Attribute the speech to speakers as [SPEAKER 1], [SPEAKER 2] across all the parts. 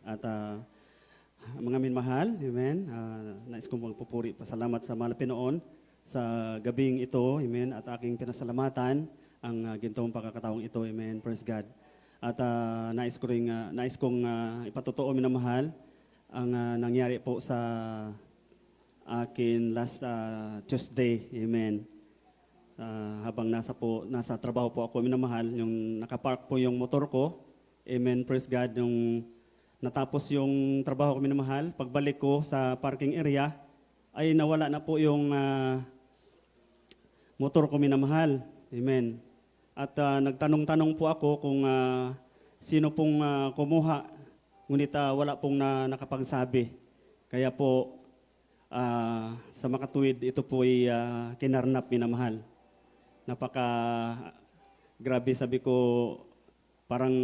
[SPEAKER 1] At mga minmahal, amen. Nais kong magpupuri, pasalamat sa mahal na Pinoon sa gabing ito, amen. At aking pinasalamatan ang gintong pagkakataong ito, amen. Praise God. At nais kong ipatotoo, minamahal, ang nangyari po sa akin last Tuesday, amen. Habang nasa trabaho po ako, minamahal, yung nakapark po yung motor ko, amen. Praise God. Yung natapos yung trabaho ko, minamahal, pagbalik ko sa parking area, ay nawala na po yung motor ko, minamahal. Amen. At nagtanong-tanong po ako kung sino pong kumuha, ngunit wala pong nakapagsabi. Kaya po, sa makatuwid, ito po ay kinarnap, minamahal. Napaka grabe, sabi ko, parang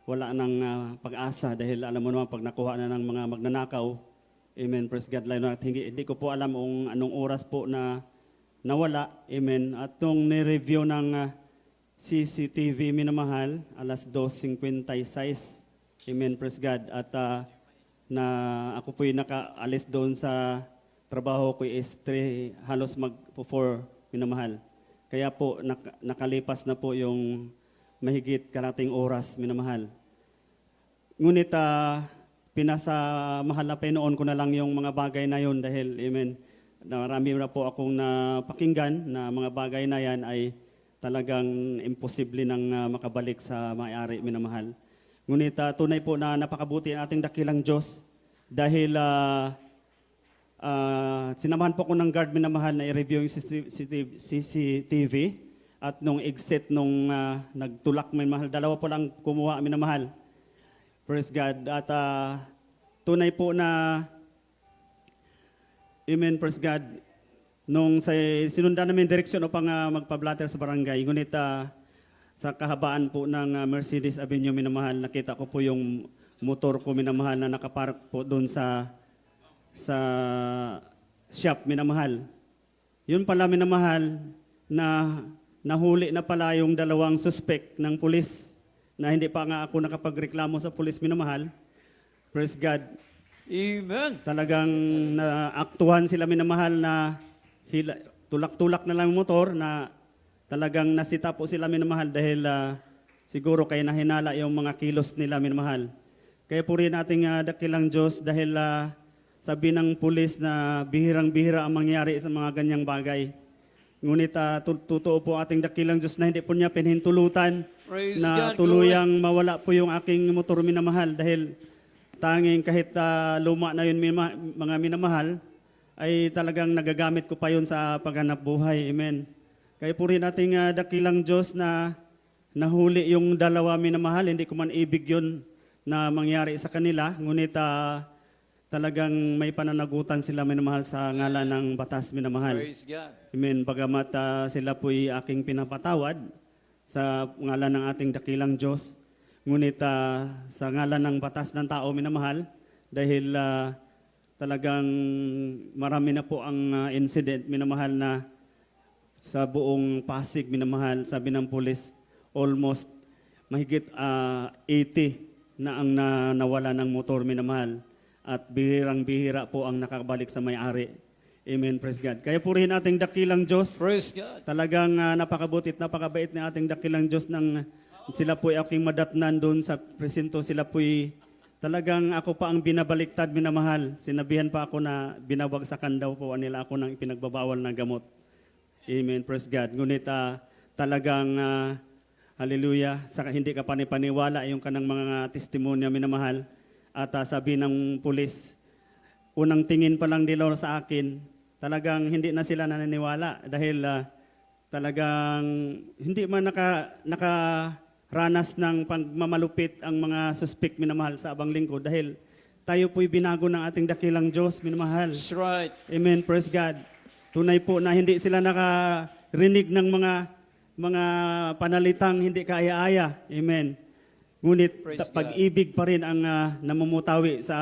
[SPEAKER 1] wala nang pag-asa dahil alam mo naman pag nakuha na ng mga magnanakaw, amen, praise God, at hindi ko po alam kung anong oras po na nawala, amen. At nung ni-review ng CCTV, minamahal, alas 2:56, amen, praise God, at na ako po'y nakaalis doon sa trabaho ko is 3, halos mag-4, minamahal. Kaya po nakalipas na po yung mahigit kalating oras, minamahal. Ngunit pinasa-mahal na Pinoon ko na lang yung mga bagay na yun dahil, amen, marami na po akong napakinggan na mga bagay na yan ay talagang imposible nang makabalik sa may-ari, minamahal. Ngunit tunay po na napakabuti ang ating dakilang Diyos dahil sinamahan po ko ng guard, minamahal, na i-review yung CCTV. At nung exit, nung nagtulak, minamahal, dalawa po lang kumuha, minamahal. Praise God. At tunay po na, amen, praise God, nung sinundan namin direksyon upang magpa-blatter sa barangay, ngunit sa kahabaan po ng Mercedes Avenue, minamahal, nakita ko po yung motor ko, minamahal, na nakapark po doon sa shop, minamahal. Yun pala, minamahal, na nahuli na pala yung dalawang suspect ng pulis na hindi pa nga ako nakapagreklamo sa pulis, minamahal. Praise God.
[SPEAKER 2] Amen.
[SPEAKER 1] Talagang naaktuhan sila, minamahal, na tulak-tulak na lang yung motor na talagang nasita po sila, minamahal, dahil siguro kaya nahinala yung mga kilos nila, minamahal. Kaya puri nating dakilang Diyos dahil sabi ng pulis na bihirang-bihira ang mangyari sa mga ganyang bagay. Ngunit totoo po ating dakilang Diyos na hindi po niya pinhintulutan
[SPEAKER 2] Praise
[SPEAKER 1] na
[SPEAKER 2] God,
[SPEAKER 1] tuluyang mawala po yung aking motor, minamahal, dahil tanging kahit luma na yun, mga minamahal, ay talagang nagagamit ko pa yun sa paghanap buhay. Amen. Kaya po rin ating dakilang Diyos na nahuli yung dalawa, minamahal. Hindi ko man ibig yun na mangyari sa kanila, ngunit talagang may pananagutan sila, minamahal, sa ngalan ng batas, minamahal.
[SPEAKER 2] Praise God.
[SPEAKER 1] Amen. Bagamat sila po'y aking pinapatawad sa ngalan ng ating dakilang Diyos, ngunit sa ngalan ng batas ng tao, minamahal, dahil talagang marami na po ang incident, minamahal, na sa buong Pasig, minamahal, sabi ng pulis, almost mahigit 80 na ang nawala ng motor, minamahal. At bihirang-bihira po ang nakabalik sa may-ari. Amen, praise God. Kaya purihin ating dakilang Diyos.
[SPEAKER 2] Praise God.
[SPEAKER 1] Talagang napakabuti at napakabait ng ating dakilang Diyos nang sila po'y aking madatnan doon sa presinto. Sila po'y talagang ako pa ang binabaliktad, minamahal. Sinabihan pa ako na binabagsakan daw po nila ako ng ipinagbabawal na gamot. Amen, praise God. Ngunit talagang hallelujah, saka hindi ka panipaniwala yung kanang mga testimonya, minamahal. At sabi ng pulis, unang tingin pa lang nila sa akin, talagang hindi na sila naniniwala dahil talagang hindi man nakaranas ng pagmamalupit ang mga suspect, minamahal, sa abang lingkod dahil tayo po'y binago ng ating dakilang Diyos, minamahal.
[SPEAKER 2] That's right.
[SPEAKER 1] Amen, praise God. Tunay po na hindi sila nakarinig ng mga panalitang hindi kaaya-aya. Amen. Ngunit
[SPEAKER 2] Praise God.
[SPEAKER 1] pag-ibig pa rin ang namumutawi sa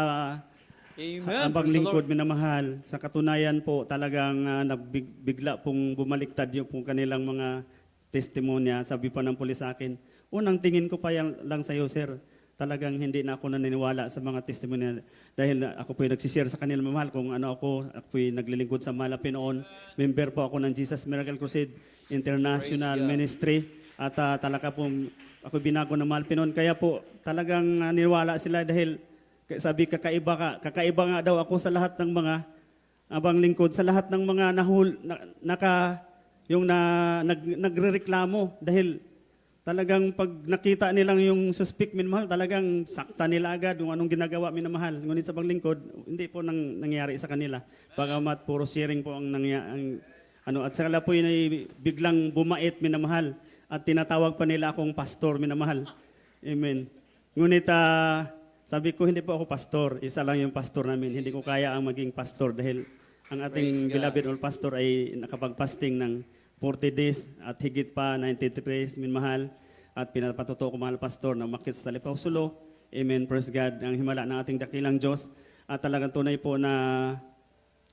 [SPEAKER 2] Amen.
[SPEAKER 1] abang
[SPEAKER 2] Praise the
[SPEAKER 1] lingkod,
[SPEAKER 2] Lord.
[SPEAKER 1] minamahal. Sa katunayan po, talagang bigla pong bumaliktad yung pong kanilang mga testimonya. Sabi pa ng pulis sa akin, unang tingin ko pa yan lang sa iyo, sir. talagang hindi na ako naniniwala sa mga testimony dahil ako po nagsishare sa kanila mamahal kung ano ako po naglilingkod sa Malapit noon. Member po ako ng Jesus Miracle Crusade International
[SPEAKER 2] Praise God.
[SPEAKER 1] Ministry at talaga po ako binago ng Malapit noon. Kaya po talagang naniwala sila dahil sabi kakaiba nga daw ako sa lahat ng mga abang lingkod, sa lahat ng mga nagrereklamo dahil talagang pag nakita nilang yung suspect minamahal, talagang sakta nila agad yung anong ginagawa minamahal. Ngunit sa paglingkod, hindi po nangyari sa kanila. Bagamat puro sharing po ang nangyari. At saka po yun ay biglang bumait minamahal at tinatawag pa nila akong pastor minamahal. Amen. Ngunit sabi ko, hindi po ako pastor. Isa lang yung pastor namin. Hindi ko kaya ang maging pastor dahil ang
[SPEAKER 2] Praise
[SPEAKER 1] ating
[SPEAKER 2] God.
[SPEAKER 1] beloved old pastor ay nakapag-fasting ng 40 days at higit pa 93 days minamahal. At pinapatuto ko mahal pastor na makit sa Talipausulo. Amen. Praise God. Ang himala ng ating dakilang Diyos. At talagang tunay po na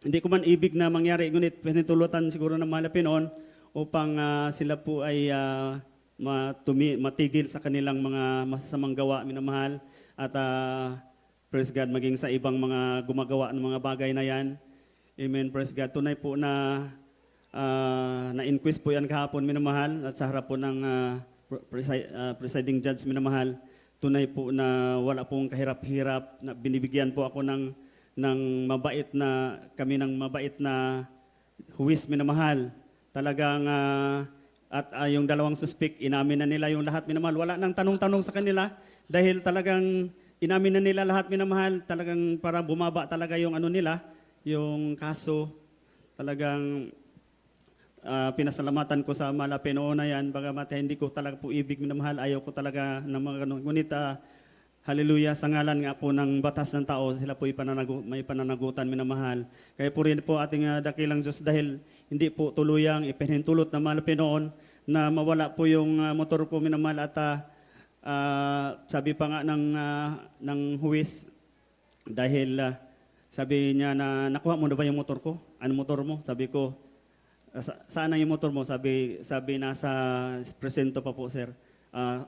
[SPEAKER 1] hindi ko man ibig na mangyari. Ngunit pinitulutan siguro ng Malapit noon upang sila po ay matigil sa kanilang mga masasamang gawa minamahal. At praise God, maging sa ibang mga gumagawa ng mga bagay na yan. Amen, praise God. Tunay po na na-inquest po yan kahapon, minamahal, at sa harap po ng presiding judge, minamahal. Tunay po na wala pong kahirap-hirap, na binibigyan po ako ng mabait na, kami ng mabait na huwis, minamahal. Talagang, yung dalawang suspect, inamin na nila yung lahat, minamahal. Wala nang tanong-tanong sa kanila, dahil talagang inamin na nila lahat minamahal, talagang para bumaba talaga yung ano nila, yung kaso. Talagang pinasalamatan ko sa Malapit noon na yan, bagamat hindi ko talaga po ibig minamahal, ayaw ko talaga ng mga ganun. Ngunit hallelujah, sa ngalan nga po ng batas ng tao, sila po may pananagutan minamahal. Kaya po rin po ating dakilang Diyos dahil hindi po tuluyang ipinahintulot na Malapit noon na mawala po yung motor ko minamahal at sabi pa nga ng huwis, dahil sabi niya na nakuha mo na ba yung motor ko? Ano motor mo? Sabi ko, saan ang yung motor mo? Sabi nasa presento pa po, sir.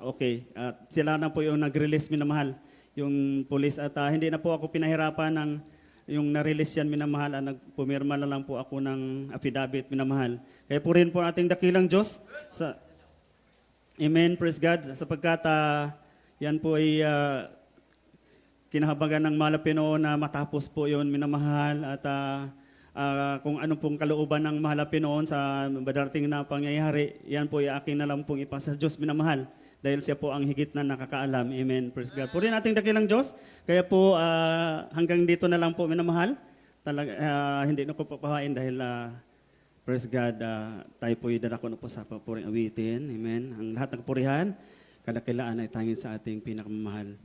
[SPEAKER 1] Okay. Sila na po yung nag-release minamahal, yung police. At hindi na po ako pinahirapan ng yung na-release yan minamahal. Nagpumirma na lang po ako ng affidavit minamahal. Kaya po rin po ating dakilang Diyos Amen, praise God. Sapagkat yan po ay kinahabagan ng Malapit noon na matapos po yun, minamahal. At kung ano pong kalooban ng Malapit noon sa darating na pangyayari, yan po ay akin na lang pong ipasa sa Diyos, minamahal. Dahil siya po ang higit na nakakaalam. Amen, praise God. Puri nating dakilang Diyos. Kaya po hanggang dito na lang po, minamahal. Talaga, hindi na ko papahain dahil praise God, tayo po dadako na po sa papuring awitin. Amen. Ang lahat ng kapurihan, kadakilaan ay tanging sa ating pinakamamahal